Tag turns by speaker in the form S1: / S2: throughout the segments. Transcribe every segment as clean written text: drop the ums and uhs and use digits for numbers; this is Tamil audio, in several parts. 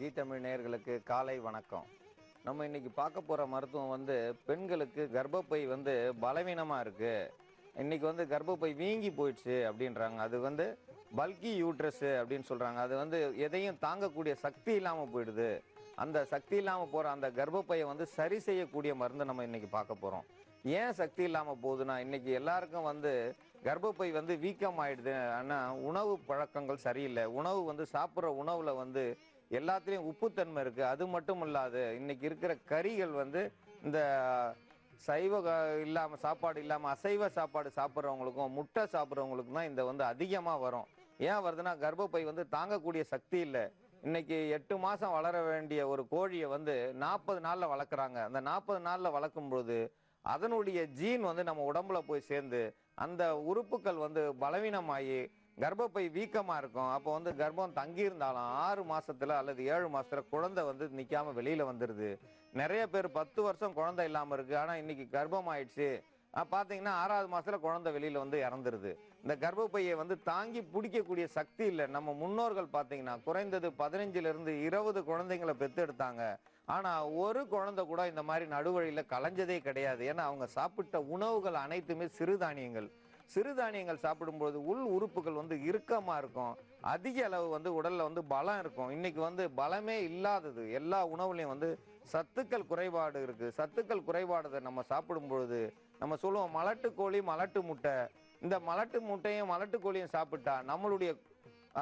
S1: ஜி தமிழ் நேயர்களுக்கு காலை வணக்கம். நம்ம இன்னைக்கு பார்க்க போற மருத்துவம் பெண்களுக்கு கர்ப்பப்பை பலவீனமா இருக்கு. இன்னைக்கு கர்ப்பப்பை வீங்கி போயிடுச்சு அப்படின்றாங்க. அது பல்கி யூட்ரஸ் அப்படின்னு சொல்றாங்க. அது எதையும் தாங்கக்கூடிய சக்தி இல்லாம போயிடுது. அந்த சக்தி இல்லாம போற அந்த கர்ப்பப்பையை சரி செய்யக்கூடிய மருந்து நம்ம இன்னைக்கு பார்க்க போறோம். ஏன் சக்தி இல்லாம போகுதுன்னா, இன்னைக்கு எல்லாருக்கும் கர்ப்பப்பை வீக்கம் ஆயிடுது. ஆனா உணவு பழக்கங்கள் சரியில்லை. உணவு சாப்பிட்ற உணவுல எல்லாத்துலேயும் உப்புத்தன்மை இருக்குது. அது மட்டும் இல்லாது இன்னைக்கு இருக்கிற கறிகள் இந்த சைவ இல்லாமல் சாப்பாடு இல்லாமல் அசைவ சாப்பாடு சாப்பிட்றவங்களுக்கும் முட்டை சாப்பிட்றவங்களுக்கும் தான் இந்த அதிகமாக வரும். ஏன் வருதுன்னா, கர்ப்பப்பை தாங்கக்கூடிய சக்தி இல்லை. இன்னைக்கு 8 மாதம் வளர வேண்டிய ஒரு கோழியை 40 நாளில் வளர்க்குறாங்க. அந்த 40 நாளில் வளர்க்கும்பொழுது அதனுடைய ஜீன் நம்ம உடம்புல போய் சேர்ந்து அந்த உறுப்புகள் பலவீனமாகி கர்ப்பப்பை வீக்கமா இருக்கும். அப்போ கர்ப்பம் தங்கி இருந்தாலும் 6 மாசத்துல அல்லது 7 மாசத்துல குழந்தை நிக்காம வெளியில வந்துருது. நிறைய பேர் 10 வருஷம் குழந்தை இல்லாம இருக்கு. ஆனா இன்னைக்கு கர்ப்பம் ஆயிடுச்சு, பாத்தீங்கன்னா 6வது மாசத்துல குழந்தை வெளியில இறந்துருது. இந்த கர்ப்பப்பையை தாங்கி பிடிக்கக்கூடிய சக்தி இல்லை. நம்ம முன்னோர்கள் பாத்தீங்கன்னா குறைந்தது 15 இருந்து 20 குழந்தைங்களை பெத்தெடுத்தாங்க. ஆனா ஒரு குழந்தை கூட இந்த மாதிரி நடுவழியில கலைஞ்சதே கிடையாது. ஏன்னா அவங்க சாப்பிட்ட உணவுகள் அனைத்துமே சிறுதானியங்கள். சிறுதானியங்கள் சாப்பிடும்போது உள் உறுப்புகள் இறுக்கமா இருக்கும். அதிக அளவு உடல்ல பலம் இருக்கும். இன்னைக்கு பலமே இல்லாதது. எல்லா உணவுலையும் சத்துக்கள் குறைபாடு இருக்கு. சத்துக்கள் குறைபாடு நம்ம சாப்பிடும் பொழுது நம்ம சொல்லுவோம் மலட்டு கோழி மலட்டு முட்டை. இந்த மலட்டு முட்டையும் மலட்டு கோழியும் சாப்பிட்டா நம்மளுடைய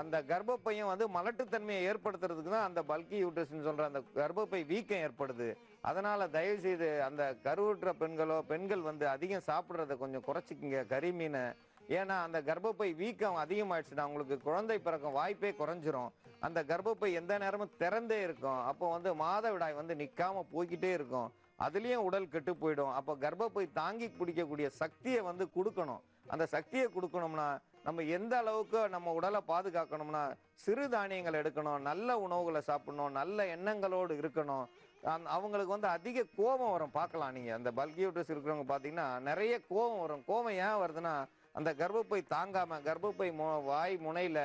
S1: அந்த கர்ப்பப்பையும் மலட்டுத்தன்மையை ஏற்படுத்துறதுக்கு தான் அந்த பல்கி யூட்ரஸ்ன்னு சொல்ற அந்த கர்ப்பப்பை வீக்கம் ஏற்படுது. அதனால தயவு செய்து அந்த கருவுற்ற பெண்கள் அதிகம் சாப்பிட்றத கொஞ்சம் குறைச்சிக்கிங்க கறி மீனை. ஏன்னா அந்த கர்ப்பப்பை வீக்கம் அதிகமாயிடுச்சுன்னா அவங்களுக்கு குழந்தை பிறக்கும் வாய்ப்பே குறைஞ்சிரும். அந்த கர்ப்பப்பை எந்த நேரமும் திறந்தே இருக்கும். அப்போ மாதவிடாய் நிக்காம போய்கிட்டே இருக்கும். அதுலயும் உடல் கெட்டு போயிடும். அப்போ கர்ப்பப்பை தாங்கி பிடிக்கக்கூடிய சக்தியை கொடுக்கணும். அந்த சக்தியை கொடுக்கணும்னா நம்ம எந்த அளவுக்கு நம்ம உடலை பாதுகாக்கணும்னா சிறுதானியங்கள் எடுக்கணும், நல்ல உணவுகளை சாப்பிடணும், நல்ல எண்ணங்களோடு இருக்கணும். அவங்களுக்கு அதிக கோபம் வரும். பார்க்கலாம் நீங்க அந்த பல்கி யூட்ரஸ் இருக்கிறவங்க பார்த்தீங்கன்னா நிறைய கோபம் வரும். கோபம் ஏன் வருதுன்னா, அந்த கர்ப்பப்பை தாங்காம கர்ப்பப்பை வாய் முனையில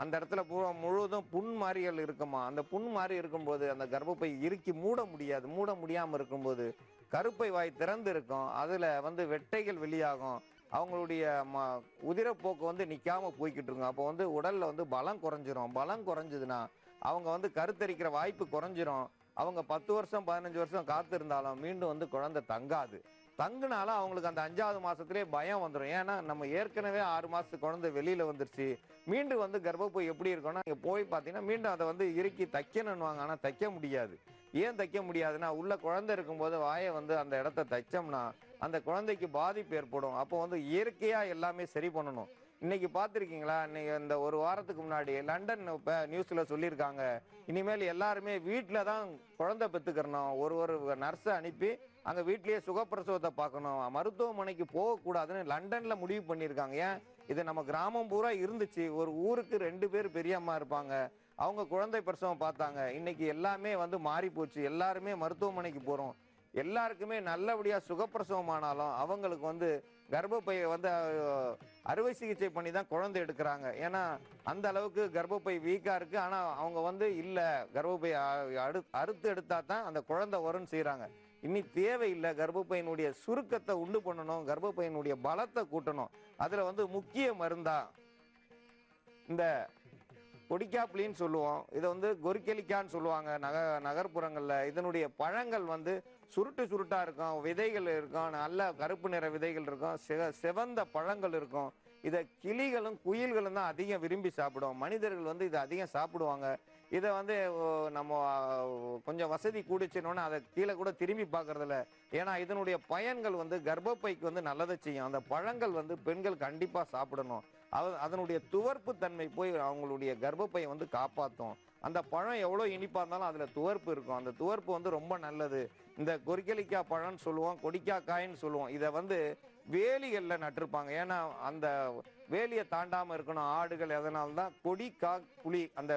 S1: அந்த இடத்துல முழுவதும் புண் மாதிரிகள் இருக்குமா. அந்த புண் மாதிரி இருக்கும்போது அந்த கர்ப்பப்பை இறுக்கி மூட முடியாது. மூட முடியாம இருக்கும்போது கருப்பை வாய் திறந்து இருக்கும். அதுல வெட்டைகள் வெளியாகும். அவங்களுடைய உதிரப்போக்கு நிக்காம போய்கிட்டு இருக்கும். அப்போ உடல்ல பலம் குறைஞ்சிரும். பலம் குறைஞ்சதுன்னா அவங்க கருத்தரிக்கிற வாய்ப்பு குறைஞ்சிரும். அவங்க 10 வருஷம் 15 வருஷம் காத்து இருந்தாலும் மீண்டும் குழந்தை தங்காது. தங்குனாலும் அவங்களுக்கு அந்த 5வது மாசத்திலே பயம் வந்துடும். ஏன்னா நம்ம ஏற்கனவே 6 மாசத்துக்கு குழந்தை வெளியில வந்துருச்சு. மீண்டும் கர்ப்பப்பை எப்படி இருக்கும்னா, இங்க போய் பார்த்தீங்கன்னா மீண்டும் அதை இறுக்கி தைக்கணும்னுவாங்க. ஆனா தைக்க முடியாது. ஏன் தைக்க முடியாதுன்னா, உள்ள குழந்தை இருக்கும்போது வாயை அந்த இடத்த தைச்சோம்னா அந்த குழந்தைக்கு பாதிப்பு ஏற்படும். அப்போ இயற்கையா எல்லாமே சரி பண்ணணும். இன்னைக்கு பார்த்துருக்கீங்களா, இன்னைக்கு இந்த ஒரு வாரத்துக்கு முன்னாடி லண்டன் நியூஸ்ல சொல்லியிருக்காங்க, இனிமேல் எல்லாருமே வீட்டில தான் குழந்தை பெற்றுக்கிறணும். ஒரு நர்ஸை அனுப்பி அங்கே வீட்லேயே சுகப்பிரசவத்தை பார்க்கணும், மருத்துவமனைக்கு போகக்கூடாதுன்னு லண்டன்ல முடிவு பண்ணியிருக்காங்க. ஏன், இது நம்ம கிராமம் பூரா இருந்துச்சு. ஒரு ஊருக்கு 2 பேர் பெரியம்மா இருப்பாங்க. அவங்க குழந்தை பிரசவம் பார்த்தாங்க. இன்னைக்கு எல்லாமே மாறி போச்சு. எல்லாருமே மருத்துவமனைக்கு போறோம். எல்லாருக்குமே நல்லபடியா சுகப்பிரசவம் ஆனாலும் அவங்களுக்கு கர்ப்பப்பையை அறுவை சிகிச்சை பண்ணி தான் குழந்தை எடுக்கிறாங்க. ஏன்னா அந்த அளவுக்கு கர்ப்பப்பை வீக்கா இருக்கு. ஆனா அவங்க இல்ல கர்ப்பப்பை அறுத்து எடுத்தா தான் அந்த குழந்தை வரும்னு செய்யறாங்க. இனி தேவையில்லை. கர்ப்பப்பையினுடைய சுருக்கத்தை உண்டு பண்ணணும், கர்ப்பப்பையினுடைய பலத்தை கூட்டணும். அதுல முக்கிய மருந்தா இந்த கொடிக்காப்புளின்னு சொல்லுவோம். இதை கொரிக்கலிக்கான்னு சொல்லுவாங்க நகர்ப்புறங்கள்ல. இதனுடைய பழங்கள் சுருட்டு சுருட்டா இருக்கும், விதைகள் இருக்கும், நல்ல கருப்பு நிற விதைகள் இருக்கும், சிவந்த பழங்கள் இருக்கும். இதை கிளிகளும் குயில்களும் தான் அதிகம் விரும்பி சாப்பிடுவோம். மனிதர்கள் இதை அதிகம் சாப்பிடுவாங்க. இதை நம்ம கொஞ்சம் வசதி கூடிச்சுனோன்னா அதை கீழே கூட திரும்பி பார்க்கறதில்ல. ஏன்னா இதனுடைய பயன்கள் கர்ப்பப்பைக்கு நல்லதை செய்யும். அந்த பழங்கள் பெண்கள் கண்டிப்பா சாப்பிடணும். அதனுடைய துவர்ப்பு தன்மை போய் அவங்களுடைய கர்ப்பப்பையை காப்பாற்றும். அந்த பழம் எவ்வளோ இனிப்பா இருந்தாலும் அதுல துவர்ப்பு இருக்கும். அந்த துவர்ப்பு ரொம்ப நல்லது. இந்த கொரிக்கலிக்காய் பழம்னு சொல்லுவோம், கொடிக்காக்காய்ன்னு சொல்லுவோம். இதை வேலிகள்ல நட்டிருப்பாங்க. ஏன்னா அந்த வேலியை தாண்டாம இருக்கணும் ஆடுகள். அதனால்தான் கொடிக்கா புளி அந்த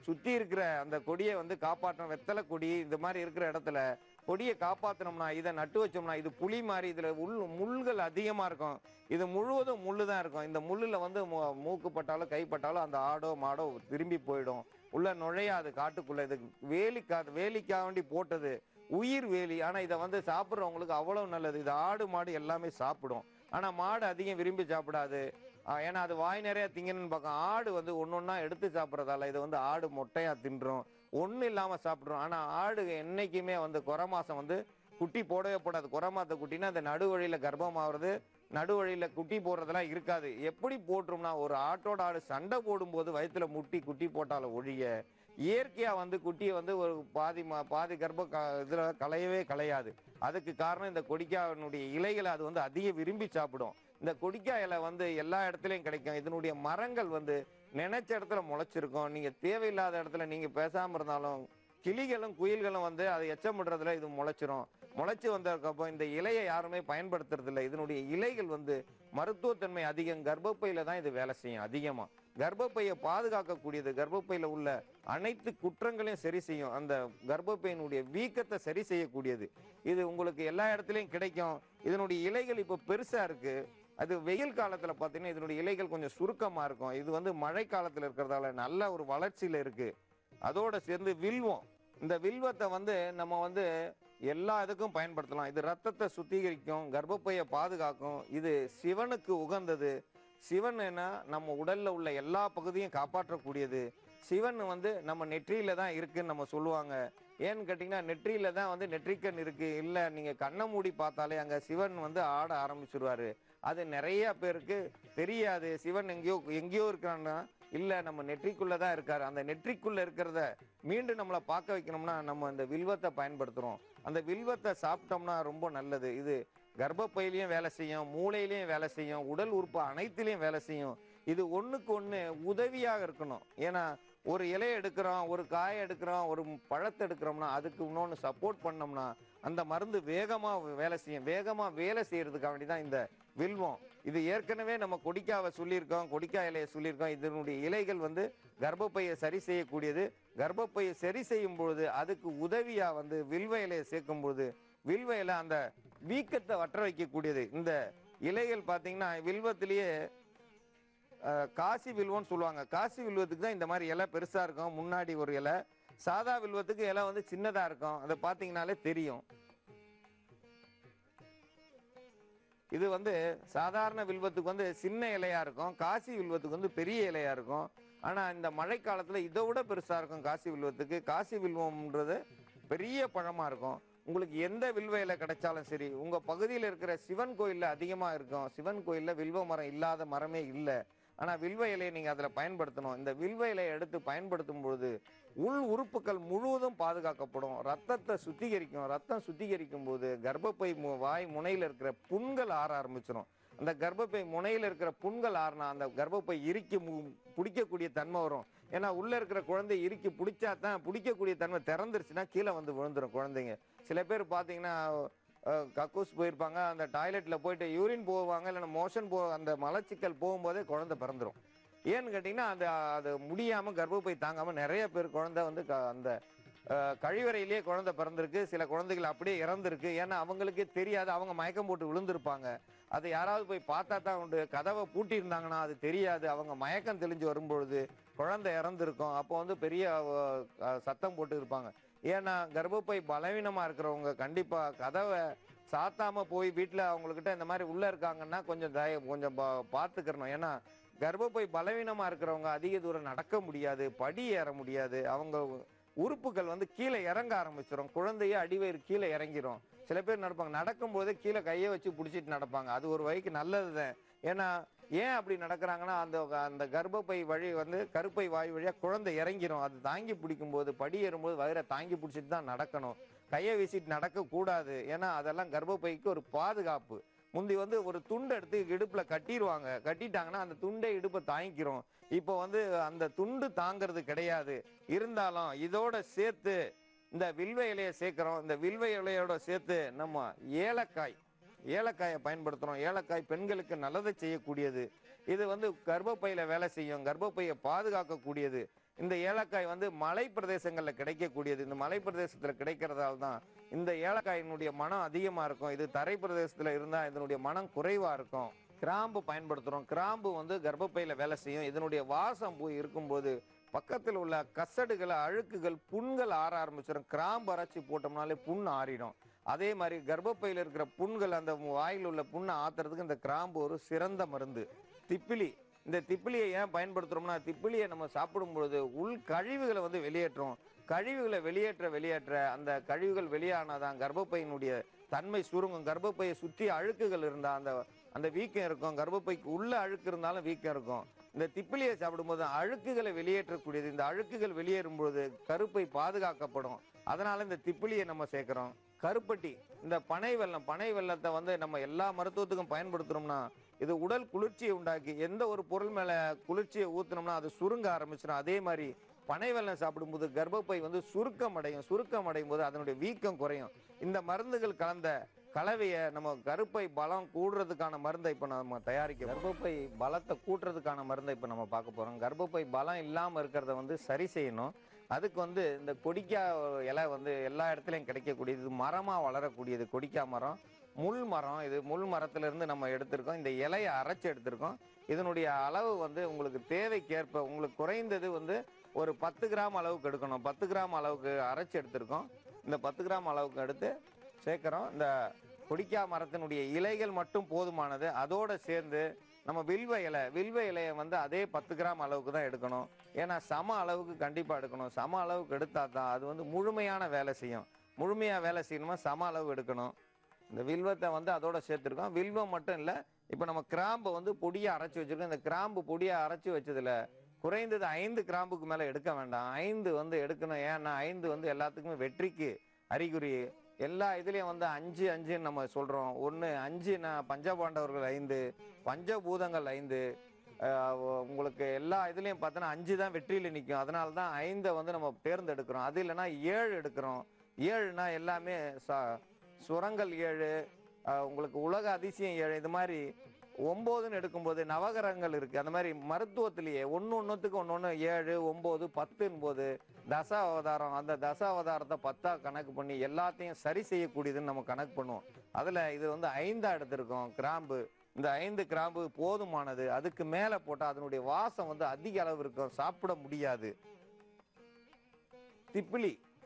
S1: சுத்தி இருக்கிற அந்த கொடியை காப்பாற்றணும். வெத்தலை கொடி இந்த மாதிரி இருக்கிற இடத்துல கொடியை காப்பாற்றணும்னா இதை நட்டு வச்சோம்னா, இது புளி மாதிரி இதுல முள்கள் அதிகமா இருக்கும். இது முழுவதும் முள்ளு தான் இருக்கும். இந்த முள்ளுல மூக்கு பட்டாலும் கைப்பட்டாலும் அந்த ஆடோ மாடோ திரும்பி போயிடும். உள்ள நுழையாது காட்டுக்குள்ள. இது வேலிக்காக வேண்டி போட்டது, உயிர் வேலி. ஆனா இதை வந்து சாப்பிட்றவங்களுக்கு அவ்வளவு நல்லது. இது ஆடு மாடு எல்லாமே சாப்பிடும். ஆனா மாடு அதிகம் விரும்பி சாப்பிடாது. ஏன்னா அது வாய் நிறைய திங்கணும்னு பார்க்கும். ஆடு வந்து ஒன்னொன்னா எடுத்து சாப்பிட்றதால இதை வந்து ஆடு மொட்டையா தின்றும், ஒன்றும் இல்லாம சாப்பிட்றோம். ஆனா ஆடு என்னைக்குமே வந்து குறை மாசம் வந்து குட்டி போடவே போடாது. குறை மாத்த குட்டினா அந்த நடுவழியில கர்ப்பம் ஆகுறது, நடுவழியில குட்டி போடுறதெல்லாம் இருக்காது. எப்படி போட்டுரும்னா, ஒரு ஆட்டோட ஆடு சண்டை போடும்போது வயிற்றுல முட்டி குட்டி போட்டால ஒழிய இயற்கையா வந்து குட்டியை வந்து ஒரு பாதி இதுல களையவே களையாது. அதுக்கு காரணம் இந்த கொடிக்காயினுடைய இலைகளை அது வந்து அதிக விரும்பி சாப்பிடும். இந்த கொடிக்காய் இலை வந்து எல்லா இடத்துலயும் கிடைக்கும். இதனுடைய மரங்கள் வந்து நினைச்ச இடத்துல முளைச்சிருக்கும். நீங்க தேவையில்லாத இடத்துல நீங்க பேசாம இருந்தாலும் கிளிகளும் குயில்களும் வந்து அதை எச்சமிடுறதுல இது முளைச்சிரும். முளைச்சு வந்ததுக்கப்புறம் இந்த இலையை யாருமே பயன்படுத்துறது இல்லை. இதனுடைய இலைகள் வந்து மருத்துவத்தன்மை அதிகம். கர்ப்பப்பையில தான் இது வேலை செய்யும் அதிகமா. கர்ப்பப்பையை பாதுகாக்கக்கூடியது. கர்ப்பப்பையில உள்ள அனைத்து குற்றங்களையும் சரி செய்யும். அந்த கர்ப்பப்பையினுடைய வீக்கத்தை சரி செய்யக்கூடியது. இது உங்களுக்கு எல்லா இடத்துலயும் கிடைக்கும். இதனுடைய இலைகள் இப்ப பெருசா இருக்கு. அது வெயில் காலத்துல பாத்தீங்கன்னா இதனுடைய இலைகள் கொஞ்சம் சுருக்கமா இருக்கும். இது வந்து மழை காலத்துல இருக்கிறதால நல்ல ஒரு வளர்ச்சியில இருக்கு. அதோட சேர்ந்து வில்வம். இந்த வில்வத்தை வந்து நம்ம வந்து எல்லா இதுக்கும் பயன்படுத்தலாம். இது ரத்தத்தை சுத்திகரிக்கும், கர்ப்பப்பையை பாதுகாக்கும். இது சிவனுக்கு உகந்தது. சிவன் என்ன, நம்ம உடல்ல உள்ள எல்லா பகுதியும் காப்பாற்றக்கூடியது. சிவன் வந்து நம்ம நெற்றியில தான் இருக்குன்னு நம்ம சொல்லுவாங்க. ஏன்னு கேட்டீங்கன்னா நெற்றியில தான் வந்து நெற்றிக்கண் இருக்கு. இல்ல நீங்க கண்ணை மூடி பார்த்தாலே அங்க சிவன் வந்து ஆட ஆரம்பிச்சிருவாரு. அது நிறைய பேருக்கு தெரியாது. சிவன் எங்கேயோ இருக்கிறான்னா, இல்ல நம்ம நெற்றிக்குள்ளதான் இருக்காரு. அந்த நெற்றிக்குள்ள இருக்கிறத மீண்டும் நம்மளை பார்க்க வைக்கணும்னா நம்ம இந்த வில்வத்தை பயன்படுத்துறோம். அந்த வில்வத்தை சாப்பிட்டோம்னா ரொம்ப நல்லது. இது கர்ப்பப்பையிலையும் வேலை செய்யும், மூளையிலையும் வேலை செய்யும், உடல் உறுப்பு அனைத்திலையும் வேலை செய்யும். இது ஒண்ணுக்கு ஒண்ணு உதவியாக இருக்கணும். ஏன்னா ஒரு இலையை எடுக்கிறோம், ஒரு காயை எடுக்கிறோம், ஒரு பழத்தை எடுக்கிறோம்னா அதுக்கு இன்னொன்று சப்போர்ட் பண்ணோம்னா அந்த மருந்து வேகமா வேலை செய்யும். வேகமா வேலை செய்யறதுக்காக வேண்டிதான் இந்த வில்வம். இது ஏற்கனவே நம்ம கொடிக்காவை சொல்லியிருக்கோம், கொடிக்காய் இலையை சொல்லியிருக்கோம். இதனுடைய இலைகள் வந்து கர்ப்பப்பையை சரி செய்யக்கூடியது. கர்ப்பப்பையை சரி செய்யும் பொழுது அதுக்கு உதவியா வந்து வில்வ இலையை சேர்க்கும் பொழுது வில்வ இலை அந்த வீக்கத்தை வற்ற வைக்கக்கூடியது. இந்த இலைகள் பார்த்தீங்கன்னா வில்வத்திலேயே காசி வில்வம்னு சொல்லுவாங்க. காசி வில்வத்துக்கு தான் இந்த மாதிரி இலை பெருசா இருக்கும். முன்னாடி ஒரு இலை, சாதா வில்வத்துக்கு இலை வந்து சின்னதா இருக்கும். அதை பார்த்தீங்கன்னாலே தெரியும். இது வந்து சாதாரண வில்வத்துக்கு வந்து சின்ன இலையா இருக்கும், காசி வில்வத்துக்கு வந்து பெரிய இலையா இருக்கும். ஆனா இந்த மழை காலத்துல இதை விட பெருசா இருக்கும் காசி வில்வத்துக்கு. காசி வில்வம்ன்றது பெரிய பழமா இருக்கும். உங்களுக்கு எந்த வில்வ இலை கிடைச்சாலும் சரி, உங்க பகுதியில் இருக்கிற சிவன் கோயில்ல அதிகமா இருக்கும். சிவன் கோயில்ல வில்வ மரம் இல்லாத மரமே இல்லை. ஆனா வில்வ இலையை நீங்க அதுல பயன்படுத்தணும். இந்த வில்வ இலையை எடுத்து பயன்படுத்தும் பொழுது உள் உறுப்புகள் முழுவதும் பாதுகாக்கப்படும். ரத்தத்தை சுத்திகரிக்கும். ரத்தம் சுத்திகரிக்கும் போது கர்ப்பப்பை வாய் முனையில இருக்கிற புண்கள் ஆற ஆரம்பிச்சிடும். அந்த கர்ப்பப்பை முனையில இருக்கிற புண்கள் ஆறுனா அந்த கர்ப்பப்பை இறுக்கி பிடிக்கக்கூடிய தன்மை வரும். ஏன்னா உள்ள இருக்கிற குழந்தை இறுக்கி பிடிச்சா தான் பிடிக்கக்கூடிய தன்மை. திறந்துருச்சுன்னா கீழே வந்து விழுந்துரும் குழந்தைங்க. சில பேர் பார்த்தீங்கன்னா கக்கூஸ் போயிருப்பாங்க, அந்த டாய்லெட்ல போயிட்டு யூரின் போவாங்க, இல்லைன்னா மோஷன் அந்த மலச்சிக்கல் போகும்போதே குழந்தை பிறந்துரும். ஏன்னு கேட்டீங்கன்னா அது முடியாம கர்ப்பப்பை தாங்காம நிறைய பேர் குழந்தை வந்து அந்த கழிவறையிலேயே குழந்தை பிறந்திருக்கு. சில குழந்தைகள் அப்படியே இறந்துருக்கு. ஏன்னா அவங்களுக்கே தெரியாது, அவங்க மயக்கம் போட்டு விழுந்திருப்பாங்க. அது யாராவது போய் பார்த்தா தான் உண்டு. கதவை பூட்டி இருந்தாங்கன்னா அது தெரியாது. அவங்க மயக்கம் தெளிஞ்சு வரும்பொழுது குழந்தை இறந்துருக்கும். அப்போ வந்து பெரிய சத்தம் போட்டு இருப்பாங்க. ஏன்னா கர்ப்பப்பை பலவீனமா இருக்கிறவங்க கண்டிப்பா கதவை சாத்தாம போய் வீட்டுல அவங்கக்கிட்ட இந்த மாதிரி உள்ள இருக்காங்கன்னா கொஞ்சம் பார்த்துக்கிறணும். ஏன்னா கர்ப்பப்பை பலவீனமா இருக்கிறவங்க அதிக தூரம் நடக்க முடியாது, படி ஏற முடியாது. அவங்க உறுப்புகள் வந்து கீழே இறங்க ஆரம்பிச்சிடும். குழந்தைய அடிவயிறு கீழே இறங்கிரும். சில பேர் நடப்பாங்க, நடக்கும் போதே கீழே கையை வச்சு பிடிச்சிட்டு நடப்பாங்க. அது ஒரு வகைக்கு நல்லதுதான். ஏன்னா ஏன் அப்படி நடக்கிறாங்கன்னா அந்த கர்ப்பப்பை வழி வந்து கருப்பை வாய் வழியா குழந்தை இறங்கிரும். அது தாங்கி பிடிக்கும் போது படி ஏறும்போது வயிறை தாங்கி பிடிச்சிட்டு தான் நடக்கணும். கையை வீசிட்டு நடக்க கூடாது. ஏன்னா அதெல்லாம் கர்ப்பப்பைக்கு ஒரு பாதுகாப்பு. முந்தி வந்து ஒரு துண்டை எடுத்து இடுப்புல கட்டிடுவாங்க. கட்டிட்டாங்கன்னா அந்த துண்டை இடுப்பை தாங்கிக்கிறோம். இப்போ வந்து அந்த துண்டு தாங்கிறது கிடையாது. இருந்தாலும் இதோட சேர்த்து இந்த வில்வ இலையை சேர்க்கிறோம். இந்த வில்வ இலையோட சேர்த்து நம்ம ஏலக்காயை பயன்படுத்துறோம். ஏலக்காய் பெண்களுக்கு நல்லதை செய்யக்கூடியது. இது வந்து கர்ப்பப்பையில வேலை செய்யும், கர்ப்பப்பையை பாதுகாக்கக்கூடியது. இந்த ஏலக்காய் வந்து மலை பிரதேசங்கள்ல கிடைக்கக்கூடியது. இந்த மலை பிரதேசத்துல கிடைக்கிறதால தான் இந்த ஏலக்காயினுடைய மனம் அதிகமா இருக்கும். இது தரை பிரதேசத்துல இருந்தா இதனுடைய மனம் குறைவா இருக்கும். கிராம்பு பயன்படுத்துறோம். கிராம்பு வந்து கர்ப்பப்பையில வேலை செய்யும். இதனுடைய வாசம் போய் இருக்கும்போது பக்கத்தில் உள்ள கசடுகள், அழுக்குகள், புண்கள் ஆற ஆரம்பிச்சிடும். கிராம்பு அரைச்சி போட்டோம்னாலே புண் ஆறிடும். அதே மாதிரி கர்ப்பப்பையில் இருக்கிற புண்கள், அந்த வாயில் உள்ள புண்ணை ஆத்துறதுக்கு இந்த கிராம்பு ஒரு சிறந்த மருந்து. திப்பிலி, இந்த திப்பிலியை ஏன் பயன்படுத்துறோம்னா, திப்பிலியை நம்ம சாப்பிடும் பொழுது உள் கழிவுகளை வந்து வெளியேற்றும். கழிவுகளை வெளியேற்ற அந்த கழிவுகள் வெளியானாதான் கர்ப்பப்பையினுடைய தன்மை சுருங்கும். கர்ப்பப்பையை சுற்றி அழுக்குகள் இருந்தா அந்த வீக்கம் இருக்கும். கர்ப்பப்பைக்கு உள்ள அழுக்கு இருந்தாலும் வீக்கம் இருக்கும். இந்த திப்பிலியை சாப்பிடும்போது அழுக்குகளை வெளியேற்றக்கூடியது. இந்த அழுக்குகள் வெளியேறும் பொழுது கருப்பை பாதுகாக்கப்படும். அதனால இந்த திப்பிலியை நம்ம சேர்க்கிறோம். கருப்பட்டி, இந்த பனை வெல்லத்தை வந்து நம்ம எல்லா மருத்துவத்துக்கும் பயன்படுத்துறோம்னா, இது உடல் குளிர்ச்சியை உண்டாக்கி, எந்த ஒரு பொருள் மேல குளிர்ச்சியை ஊத்துனோம்னா அது சுருங்க ஆரம்பிச்சிடும். அதே மாதிரி பனை வெல்லம் சாப்பிடும்போது கர்ப்பப்பை வந்து சுருக்கம் அடையும் போது அதனுடைய வீக்கம் குறையும். இந்த மருந்துகள் கலந்த கலவையை நம்ம கருப்பை பலம் கூடுறதுக்கான மருந்தை இப்போ நம்ம தயாரிக்க, கர்ப்பப்பை பலத்தை கூட்டுறதுக்கான மருந்தை இப்போ நம்ம பார்க்க போறோம். கர்ப்பப்பை பலம் இல்லாமல் இருக்கிறத வந்து சரி செய்யணும். அதுக்கு வந்து இந்த கொடிக்காய் இலை வந்து எல்லா இடத்துலையும் கிடைக்கக்கூடியது. இது மரமாக வளரக்கூடியது கொடிக்காய் மரம், முள் மரம். இது முள் மரத்திலிருந்து நம்ம எடுத்திருக்கோம். இந்த இலையை அரைச்சி எடுத்திருக்கோம். இதனுடைய அளவு வந்து உங்களுக்கு தேவைக்கேற்ப, உங்களுக்கு குறைந்தது வந்து ஒரு 10 கிராம் அளவுக்கு எடுக்கணும். 10 கிராம் அளவுக்கு அரைச்சி எடுத்திருக்கோம். இந்த 10 கிராம் அளவுக்கு எடுத்து சேர்க்குறோம். இந்த கொடிக்காய் மரத்தினுடைய இலைகள் மட்டும் போதுமானது. அதோடு சேர்ந்து நம்ம வில்வ இலையை வந்து அதே 10 கிராம் அளவுக்கு தான் எடுக்கணும். ஏன்னா சம அளவுக்கு கண்டிப்பாக எடுக்கணும். சம அளவுக்கு எடுத்தால் தான் அது வந்து முழுமையான வேலை செய்யும். முழுமையாக வேலை செய்யணுமா சம அளவு எடுக்கணும். இந்த வில்வத்தை வந்து அதோட சேர்த்துருக்கோம். வில்வம் மட்டும் இல்லை, இப்போ நம்ம கிராம்பை வந்து பொடியாக அரைச்சி வச்சுருக்கோம். இந்த கிராம்பு பொடியாக அரைச்சி வச்சதில் குறைந்தது 5 கிராம்புக்கு மேலே எடுக்க வேண்டாம். 5 வந்து எடுக்கணும். ஏன்னா 5 வந்து எல்லாத்துக்குமே வெற்றிக்கு அறிகுறி. எல்லா இதுலேயும் வந்து 5 5ன்னு நம்ம சொல்கிறோம். 5னா பஞ்சபாண்டவர்கள் 5, பஞ்சபூதங்கள் 5. உங்களுக்கு எல்லா இதுலேயும் பார்த்தோன்னா 5 தான் வெற்றியில் நிற்கும். அதனால தான் 5 வந்து நம்ம தேர்ந்தெடுக்கிறோம். அது இல்லைன்னா 7 எடுக்கிறோம். 7னா எல்லாமே சுரங்கள் 7, உங்களுக்கு உலக அதிசயம் 7. இது மாதிரி 9ன்னு எடுக்கும்போது நவகிரகங்கள் இருக்குது. அந்த மாதிரி மருத்துவத்திலேயே ஒன்றுத்துக்கு ஒன்று 7, 9, 10ன் போது தச அவதாரம், அந்த தச அவதாரத்தை 10ஆ கணக்கு பண்ணி எல்லாத்தையும் சரி செய்யக்கூடியதுன்னு நம்ம கணக்கு பண்ணுவோம். அதில் இது வந்து 5ஆ எடுத்திருக்கோம் கிராம்பு. இந்த 5 கிராம்பு போதுமானது. அதுக்கு மேலே போட்டால் அதனுடைய வாசம் வந்து அதிக அளவு இருக்கும், சாப்பிட முடியாது.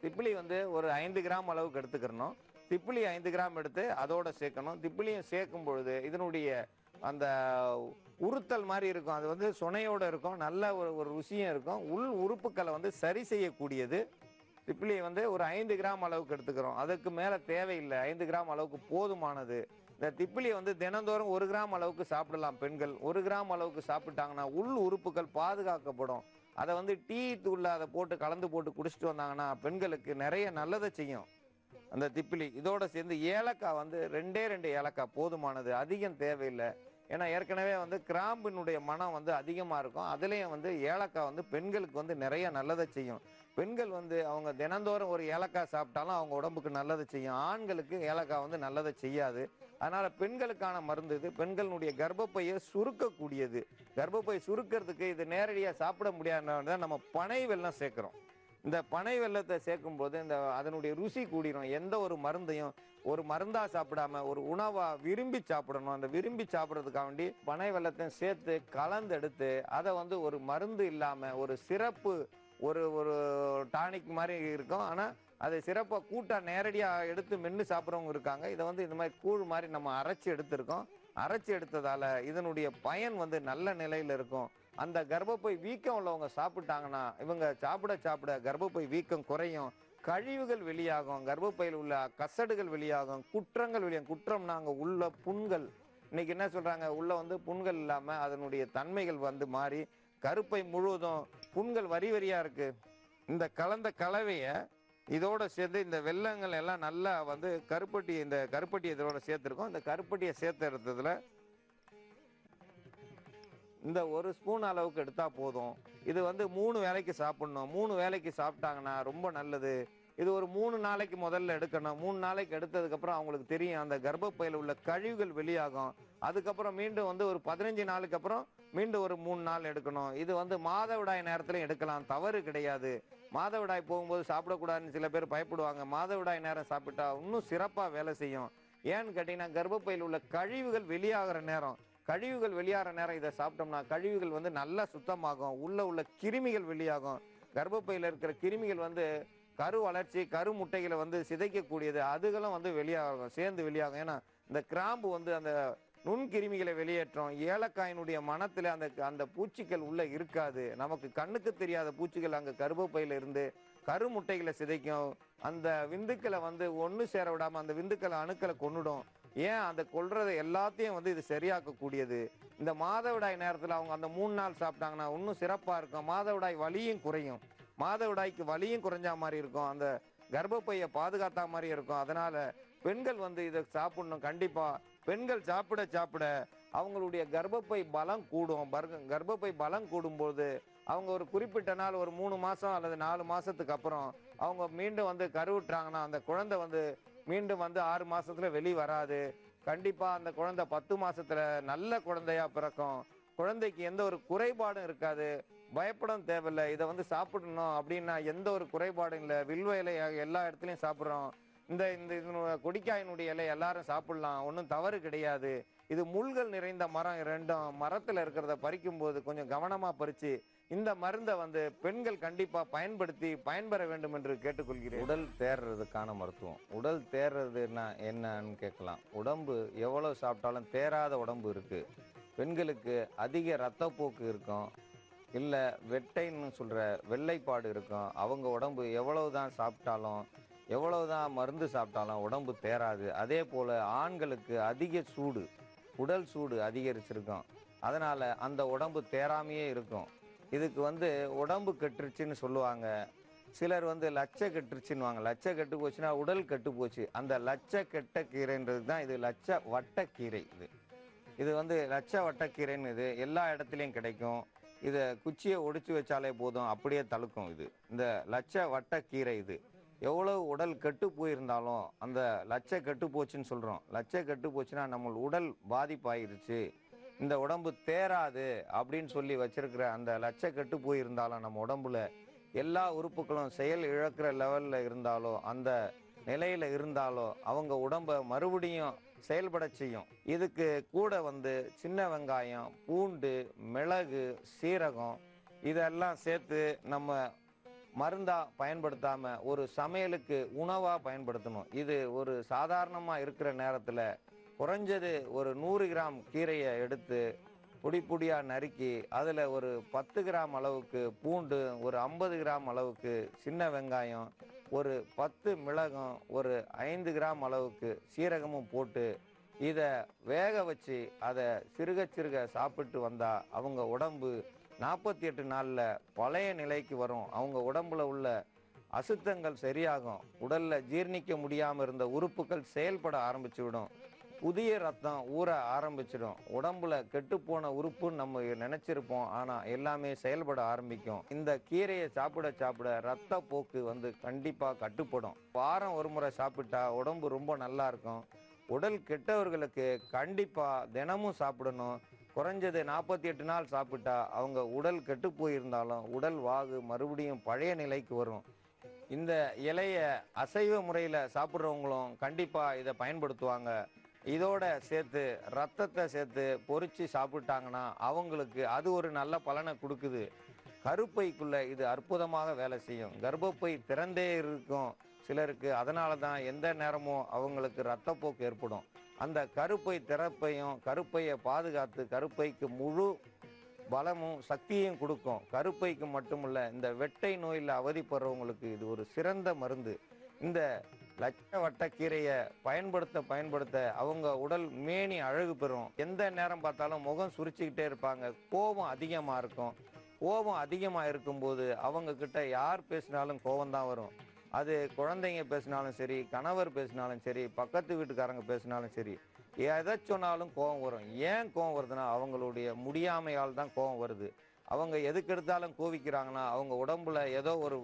S1: திப்பிலி வந்து ஒரு 5 கிராம் அளவுக்கு எடுத்துக்கிறணும். திப்பிலி 5 கிராம் எடுத்து அதோட சேர்க்கணும். திப்பிலியும் சேர்க்கும் பொழுது இதனுடைய அந்த உறுத்தல் மாதிரி இருக்கும். அது வந்து சுனையோடு இருக்கும். நல்ல ஒரு ருசியும் இருக்கும். உள் உறுப்புக்களை வந்து சரி செய்யக்கூடியது. திப்பிலி வந்து ஒரு 5 கிராம் அளவுக்கு எடுத்துக்கிறோம். அதுக்கு மேலே தேவையில்லை. 5 கிராம் அளவுக்கு போதுமானது. இந்த திப்பிலியை வந்து தினந்தோறும் 1 கிராம் அளவுக்கு சாப்பிடலாம் பெண்கள். 1 கிராம் அளவுக்கு சாப்பிட்டாங்கன்னா உள் உறுப்புகள் பாதுகாக்கப்படும். அதை வந்து டீ தூள்ல அதை போட்டு கலந்து போட்டு குடிச்சிட்டு வந்தாங்கன்னா பெண்களுக்கு நிறைய நல்லதை செய்யும் அந்த திப்பிலி. இதோட சேர்ந்து ஏலக்காய் வந்து 2 ஏலக்காய் போதுமானது. அதிகம் தேவையில்லை. ஏன்னா ஏற்கனவே வந்து கிராம்பினுடைய மனம் வந்து அதிகமாக இருக்கும். அதுலேயும் வந்து ஏலக்காய் வந்து பெண்களுக்கு வந்து நிறைய நல்லதை செய்யும். பெண்கள் வந்து அவங்க தினந்தோறும் ஒரு ஏலக்காய் சாப்பிட்டாலும் அவங்க உடம்புக்கு நல்லதை செய்யும். ஆண்களுக்கு ஏலக்காய் வந்து நல்லதை செய்யாது. அதனால் பெண்களுக்கான மருந்து இது. பெண்களுடைய கர்ப்பப்பையை சுருக்கக்கூடியது. கர்ப்பப்பை சுருக்கிறதுக்கு இது நேரடியாக சாப்பிட முடியாதனால நம்ம பனை வெல்லம் சேர்க்குறோம். இந்த பனை வெல்லத்தை சேர்க்கும் போது அதனுடைய ருசி கூடிரும். எந்த ஒரு மருந்தையும் ஒரு மருந்தா சாப்பிடாம ஒரு உணவா விரும்பி சாப்பிடணும். அந்த விரும்பி சாப்பிட்றதுக்காக வேண்டி பனை வெல்லத்தையும் சேர்த்து கலந்தெடுத்து அதை வந்து ஒரு மருந்து இல்லாம ஒரு சிறப்பு ஒரு டானிக் மாதிரி இருக்கும். ஆனால் அதை சிறப்பாக கூட்டா நேரடியாக எடுத்து மென்று சாப்பிட்றவங்க இருக்காங்க. இதை வந்து இந்த மாதிரி கூழ் மாதிரி நம்ம அரைச்சி எடுத்திருக்கோம். அரைச்சி எடுத்ததால இதனுடைய பயன் வந்து நல்ல நிலையில் இருக்கும். அந்த கர்ப்பப்பை வீக்கம் உள்ளவங்க சாப்பிட்டாங்கன்னா இவங்க சாப்பிட கர்ப்பப்பை வீக்கம் குறையும். கழிவுகள் வெளியாகும். கர்ப்பப்பையில் உள்ள கசடுகள் வெளியாகும். குற்றங்கள் வெளியாகும். குற்றம்னா அங்கே உள்ள புண்கள். இன்னைக்கு என்ன சொல்றாங்க, உள்ள வந்து புண்கள் இல்லாமல் அதனுடைய தன்மைகள் வந்து மாறி கருப்பை முழுவதும் புண்கள் வரியா இருக்கு. இந்த கலந்த கலவையை இதோட சேர்த்து இந்த வெல்லங்கள் எல்லாம் நல்லா வந்து இந்த கருப்பட்டி இதோட சேர்த்துருக்கோம். இந்த கருப்பட்டியை சேர்த்து எடுத்ததுல இந்த 1 ஸ்பூன் அளவுக்கு எடுத்தா போதும். இது வந்து 3 வேளைக்கு சாப்பிடணும். 3 வேளைக்கு சாப்பிட்டாங்கன்னா ரொம்ப நல்லது. இது ஒரு 3 நாளைக்கு முதல்ல எடுக்கணும். 3 நாளைக்கு எடுத்ததுக்கப்புறம் அவங்களுக்கு தெரியும் அந்த கர்ப்பப்பையில் உள்ள கழிவுகள் வெளியாகும். அதுக்கப்புறம் மீண்டும் வந்து ஒரு 15 நாளுக்கு அப்புறம் மீண்டும் ஒரு 3 நாள் எடுக்கணும். இது வந்து மாதவிடாய் நேரத்திலையும் எடுக்கலாம், தவறு கிடையாது. மாதவிடாய் போகும்போது சாப்பிடக்கூடாதுன்னு சில பேர் பயப்படுவாங்க. மாதவிடாய் நேரம் சாப்பிட்டா இன்னும் சிறப்பாக வேலை செய்யும். ஏன்னு கேட்டிங்கன்னா கர்ப்பப்பையில் உள்ள கழிவுகள் வெளியாகிற நேரம். கழிவுகள் வெளியாகிற நேரம் இதை சாப்பிட்டோம்னா கழிவுகள் வந்து நல்லா சுத்தமாகும், உள்ள கிருமிகள் வெளியாகும். கர்ப்பப்பையில் இருக்கிற கிருமிகள் வந்து கரு வளர்ச்சி கரு முட்டைகளை வந்து சிதைக்கக்கூடியது, அதுகளும் வந்து வெளியாகும், சேர்ந்து வெளியாகும். ஏன்னா இந்த கிராம்பு வந்து அந்த நுண்கிருமிகளை வெளியேற்றும். ஏலக்காயினுடைய மனத்துல அந்த அந்த பூச்சிகள் உள்ள இருக்காது. நமக்கு கண்ணுக்கு தெரியாத பூச்சிகள் அங்க கர்ப்பப்பையில இருந்து கரு முட்டைகளை சிதைக்கும். அந்த விந்துக்களை வந்து ஒன்று சேர விடாம அந்த விந்துக்களை அணுக்களை கொன்னுடும். ஏன் அந்த கொல்றதை எல்லாத்தையும் வந்து இது சரியாக்கக்கூடியது. இந்த மாதவிடாய் நேரத்தில் அவங்க அந்த 3 நாள் சாப்பிட்டாங்கன்னா இன்னும் சிறப்பாக இருக்கும். மாதவிடாய் வலியும் குறையும். மாதவிடாய்க்கு வலியும் குறைஞ்சா மாதிரி இருக்கும். அந்த கர்ப்பப்பையை பாதுகாத்தா மாதிரி இருக்கும். அதனால பெண்கள் வந்து இதை சாப்பிடணும். கண்டிப்பா பெண்கள் சாப்பிட சாப்பிட அவங்களுடைய கர்ப்பப்பை பலம் கூடும். கர்ப்பப்பை பலம் கூடும்போது அவங்க ஒரு குறிப்பிட்ட நாள் ஒரு 3 மாசம் அல்லது 4 மாசத்துக்கு அப்புறம் அவங்க மீண்டும் வந்து கருவுற்றாங்கன்னா அந்த குழந்தை வந்து மீண்டும் வந்து 6 மாசத்துல வெளி வராது. கண்டிப்பா அந்த குழந்தை 10 மாசத்துல நல்ல குழந்தையா பிறக்கும். குழந்தைக்கு எந்த ஒரு குறைபாடும் இருக்காது. பயப்படும் தேவையில்லை. இதை வந்து சாப்பிடணும் அப்படின்னா எந்த ஒரு குறைபாடும் இல்லை. வில்வ இலை எல்லா இடத்துலையும் சாப்பிட்றோம். இந்த இந்த கொடிக்காயினுடைய இலை எல்லாரும் சாப்பிடலாம், ஒன்றும் தவறு கிடையாது. இது முள்கள் நிறைந்த மரம் ரெண்டும். மரத்தில் இருக்கிறத பறிக்கும் போது கொஞ்சம் கவனமா பறிச்சு இந்த மருந்தை வந்து பெண்கள் கண்டிப்பா பயன்படுத்தி பயன்பெற வேண்டும் என்று கேட்டுக்கொள்கிறேன். உடல் தேர்றதுக்கான மருத்துவம். உடல் தேர்றதுன்னா என்னன்னு கேட்கலாம். உடம்பு எவ்வளவு சாப்பிட்டாலும் தேராத உடம்பு இருக்கு. பெண்களுக்கு அதிக இரத்தப்போக்கு இருக்கும், இல்லை வெட்டைன்னு சொல்ற வெள்ளைப்பாடு இருக்கும். அவங்க உடம்பு எவ்வளவுதான் சாப்பிட்டாலும் எவ்வளவுதான் மருந்து சாப்பிட்டாலும் உடம்பு தேராது. அதே போல ஆண்களுக்கு அதிக சூடு, உடல் சூடு அதிகரிச்சிருக்கும். அதனால அந்த உடம்பு தேராமையே இருக்கும். இதுக்கு வந்து உடம்பு கெட்டுருச்சுன்னு சொல்லுவாங்க. சிலர் வந்து லட்ச கெட்டுருச்சுன்னுவாங்க. லட்ச கெட்டு போச்சுன்னா உடல் கெட்டு போச்சு. அந்த லட்ச கெட்ட கீரைன்றது தான் இது லட்ச வட்டக்கீரை. இது வந்து லட்ச வட்டக்கீரைன்னு இது எல்லா இடத்துலையும் கிடைக்கும். இதை குச்சியை ஒடிச்சு வச்சாலே போதும், அப்படியே தழுக்கும். இது இந்த லட்ச வட்டக்கீரை. இது எவ்வளவு உடல் கெட்டு போயிருந்தாலும் அந்த லட்ச கெட்டு போச்சுன்னு சொல்றோம். லட்ச கெட்டு போச்சுன்னா நம்ம உடல் பாதிப்பாயிருச்சு, இந்த உடம்பு தேராது அப்படின்னு சொல்லி வச்சிருக்கிற அந்த லட்ச கெட்டு போயிருந்தாலும் நம்ம உடம்புல எல்லா உறுப்புகளும் செயல் இழக்கிற லெவல்ல இருந்தாலோ அந்த நிலையில இருந்தாலோ அவங்க உடம்ப மறுபடியும் செயல்பட செய்யும். இதுக்கு கூட வந்து சின்ன வெங்காயம், பூண்டு, மிளகு, சீரகம் இதெல்லாம் சேர்த்து நம்ம மருந்தா பயன்படுத்தாம ஒரு சமையலுக்கு உணவா பயன்படுத்தணும். இது ஒரு சாதாரணமா இருக்கிற நேரத்துல குறைஞ்சது ஒரு 100 கிராம் கீரையை எடுத்து பொடி பொடியா நறுக்கி அதுல ஒரு 10 கிராம் அளவுக்கு பூண்டு, ஒரு 50 கிராம் அளவுக்கு சின்ன வெங்காயம், ஒரு 10 மிளகும், ஒரு 5 கிராம் அளவுக்கு சீரகமும் போட்டு இதை வேக வச்சு அதை சிறுக சிறுக சாப்பிட்டு வந்தா அவங்க உடம்பு 48 நாள்ல பழைய நிலைக்கு வரும். அவங்க உடம்புல உள்ள அசுத்தங்கள் சரியாகும். உடல்ல ஜீர்ணிக்க முடியாம இருந்த உறுப்புகள் செயல்பட ஆரம்பிச்சு விடும். புதிய ரத்தம் ஊற ஆரம்பிச்சிடும். உடம்புல கெட்டுப்போன உறுப்புன்னு நம்ம நினைச்சிருப்போம், ஆனா எல்லாமே செயல்பட ஆரம்பிக்கும். இந்த கீரையை சாப்பிட சாப்பிட ரத்த போக்கு வந்து கண்டிப்பா கட்டுப்படும். வாரம் ஒரு முறை சாப்பிட்டா உடம்பு ரொம்ப நல்லா இருக்கும். உடல் கெட்டவர்களுக்கு கண்டிப்பா தினமும் சாப்பிடணும். குறைஞ்சது 48 நாள் சாப்பிட்டா அவங்க உடல் கெட்டு போயிருந்தாலும் உடல் வாகு மறுபடியும் பழைய நிலைக்கு வரும். இந்த இலைய அசைவ முறையில் சாப்பிட்றவங்களும் கண்டிப்பா இதை பயன்படுத்துவாங்க. இதோட சேர்த்து ரத்தத்தை சேர்த்து பொரிச்சு சாப்பிட்டாங்கன்னா அவங்களுக்கு அது ஒரு நல்ல பலனை கொடுக்குது. கருப்பைக்குள்ள இது அற்புதமாக வேலை செய்யும். கர்ப்பப்பை திறந்தே இருக்கும் சிலருக்கு. அதனால தான் எந்த நேரமும் அவங்களுக்கு இரத்தப்போக்கு ஏற்படும். அந்த கருப்பை திறப்பையும் கருப்பையை பாதுகாத்து கருப்பைக்கு முழு பலமும் சக்தியையும் கொடுக்கும். கருப்பைக்கு மட்டுமல்ல, இந்த வெட்டை நோயில் அவதிப்படுறவங்களுக்கு இது ஒரு சிறந்த மருந்து. இந்த லட்ச வட்டக்கீரையை பயன்படுத்த அவங்க உடல் மேனி அழகு பெறும். எந்த நேரம் பார்த்தாலும் முகம் சுரிச்சுக்கிட்டே இருப்பாங்க. கோபம் அதிகமாக இருக்கும். கோபம் அதிகமாக இருக்கும்போது அவங்க கிட்ட யார் பேசினாலும் கோபம் தான் வரும். அது குழந்தைங்க பேசினாலும் சரி, கணவர் பேசினாலும் சரி, பக்கத்து வீட்டுக்காரங்க பேசினாலும் சரி, எதை சொன்னாலும் கோபம் வரும். ஏன் கோபம் வருதுன்னா அவங்களுடைய முடியாமையால் தான் கோபம் வருது. அவங்க எதுக்கு எடுத்தாலும் கோவிக்கிறாங்கன்னா அவங்க உடம்புல ஏதோ ஒரு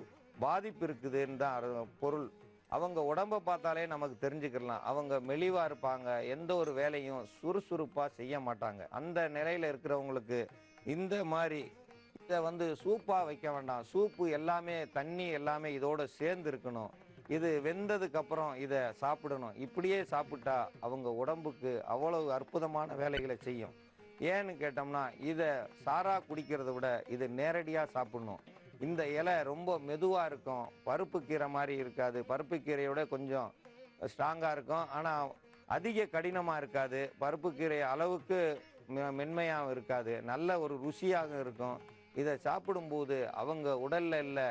S1: பாதிப்பு இருக்குதுன்னு தான் பொருள். அவங்க உடம்பை பார்த்தாலே நமக்கு தெரிஞ்சுக்கலாம். அவங்க மெலிவா இருப்பாங்க, எந்த ஒரு வேலையும் சுறுசுறுப்பா செய்ய மாட்டாங்க. அந்த நிலையில இருக்கிறவங்களுக்கு இந்த மாதிரி இதை வந்து சூப்பா வைக்க வேண்டாம். சூப்பு எல்லாமே தண்ணி எல்லாமே இதோட சேர்ந்து இருக்கணும். இது வெந்ததுக்கு அப்புறம் இதை சாப்பிடணும். இப்படியே சாப்பிட்டா அவங்க உடம்புக்கு அவ்வளவு அற்புதமான வேலைகளை செய்யும். ஏன்னு கேட்டோம்னா இதை சாரா குடிக்கிறத விட இது நேரடியாக சாப்பிடணும். இந்த இலை ரொம்ப மெதுவாக இருக்கும், பருப்பு கீரை மாதிரி இருக்காது, பருப்பு கீரையோட கொஞ்சம் ஸ்ட்ராங்காக இருக்கும், ஆனால் அதிக கடினமாக இருக்காது, பருப்பு கீரை அளவுக்கு மென்மையாகவும் இருக்காது, நல்ல ஒரு ருசியாக இருக்கும். இதை சாப்பிடும்போது அவங்க உடல்ல இல்லை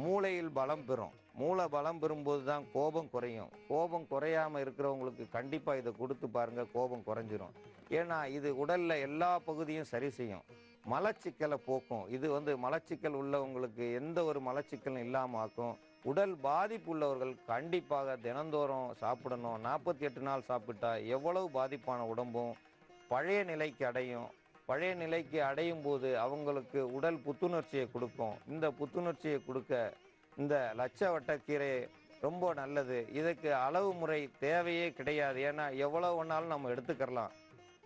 S1: மூளையில் பலம் பெறும். மூளை பலம் பெறும்போது தான் கோபம் குறையும். கோபம் குறையாமல் இருக்கிறவங்களுக்கு கண்டிப்பாக இதை கொடுத்து பாருங்க, கோபம் குறைஞ்சிரும். ஏன்னா இது உடல்ல எல்லா பகுதியும் சரி செய்யும், மலச்சிக்கலை போக்கும். இது மலச்சிக்கல் உள்ளவங்களுக்கு எந்த ஒரு மலச்சிக்கலும் இல்லாமல் ஆக்கும். உடல் பாதிப்பு உள்ளவர்கள் கண்டிப்பாக தினந்தோறும் சாப்பிடணும். 48 நாள் சாப்பிட்டா எவ்வளவு பாதிப்பான உடம்பும் பழைய நிலைக்கு அடையும். பழைய நிலைக்கு அடையும் போது அவங்களுக்கு உடல் புத்துணர்ச்சியை கொடுக்கும். இந்த புத்துணர்ச்சியை கொடுக்க இந்த லட்ச வட்டக்கீரை ரொம்ப நல்லது. இதுக்கு அளவு முறை தேவையே கிடையாது. ஏன்னா எவ்வளவு வேணாலும் நம்ம எடுத்துக்கலாம்.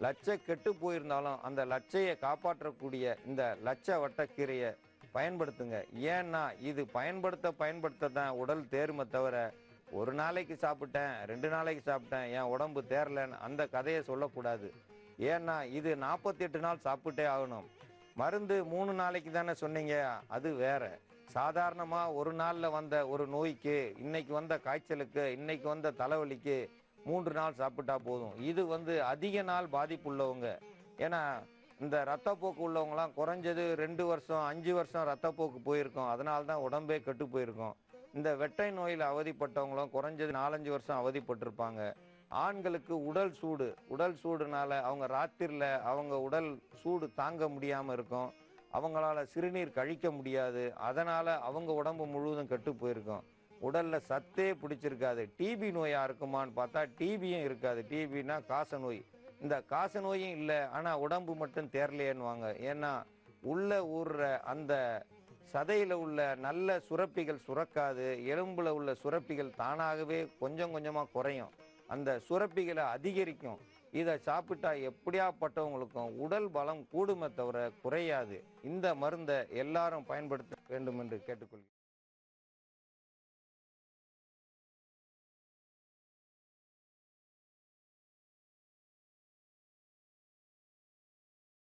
S1: லட்ச கெட்டு போயிருந்தாலும் அந்த லட்சையை காப்பாற்றக்கூடிய இந்த லட்ச வட்டக்கீரையை பயன்படுத்துங்க. ஏன்னா இது பயன்படுத்த தான் உடல் தேருமே தவிர, ஒரு நாளைக்கு சாப்பிட்டேன், 2 நாளைக்கு சாப்பிட்டேன், என் உடம்பு தேரலன்னு அந்த கதையை சொல்லக்கூடாது. ஏன்னா இது 48 நாள் சாப்பிட்டே ஆகணும். மருந்து 3 நாளைக்கு தானே சொன்னீங்க, அது வேற. சாதாரணமாக ஒரு நாளில் வந்த ஒரு நோய்க்கு, இன்னைக்கு வந்த காய்ச்சலுக்கு, இன்னைக்கு வந்த தலைவலிக்கு 3 நாள் சாப்பிட்டா போதும். இது அதிக நாள் பாதிப்பு உள்ளவங்க. ஏன்னா இந்த ரத்தப்போக்கு உள்ளவங்களாம் குறைஞ்சது 2 வருஷம் 5 வருஷம் ரத்தப்போக்கு போயிருக்கோம், அதனால தான் உடம்பே கெட்டு போயிருக்கோம். இந்த வெட்டை நோயில் அவதிப்பட்டவங்களும் குறைஞ்சது 4-5 வருஷம் அவதிப்பட்டிருப்பாங்க. ஆண்களுக்கு உடல் சூடுனால அவங்க ராத்திரியில் அவங்க உடல் சூடு தாங்க முடியாமல் இருக்கும், அவங்களால சிறுநீர் கழிக்க முடியாது, அதனால் அவங்க உடம்பு முழுவதும் கெட்டு போயிருக்கும், உடலில் சத்தே பிடிச்சிருக்காது. டிபி நோயாக இருக்குமான்னு பார்த்தா டிபியும் இருக்காது. டிபின்னா காச நோய். இந்த காச நோயும் இல்லை, ஆனால் உடம்பு மட்டும் தேரலையேன்னுவாங்க. ஏன்னா உள்ள ஊறுற அந்த சதையில் உள்ள நல்ல சுரப்பிகள் சுரக்காது, எலும்பில் உள்ள சுரப்பிகள் தானாகவே கொஞ்சம் கொஞ்சமாக குறையும், அந்த சுரப்பிகளை அதிகரிக்கும். இதை சாப்பிட்டா எப்படியாப்பட்டவங்களுக்கும் உடல் பலம் கூடுமே தவிர குறையாது. இந்த மருந்தை எல்லாரும் பயன்படுத்த வேண்டும் என்று கேட்டுக்கொள்கிறேன்.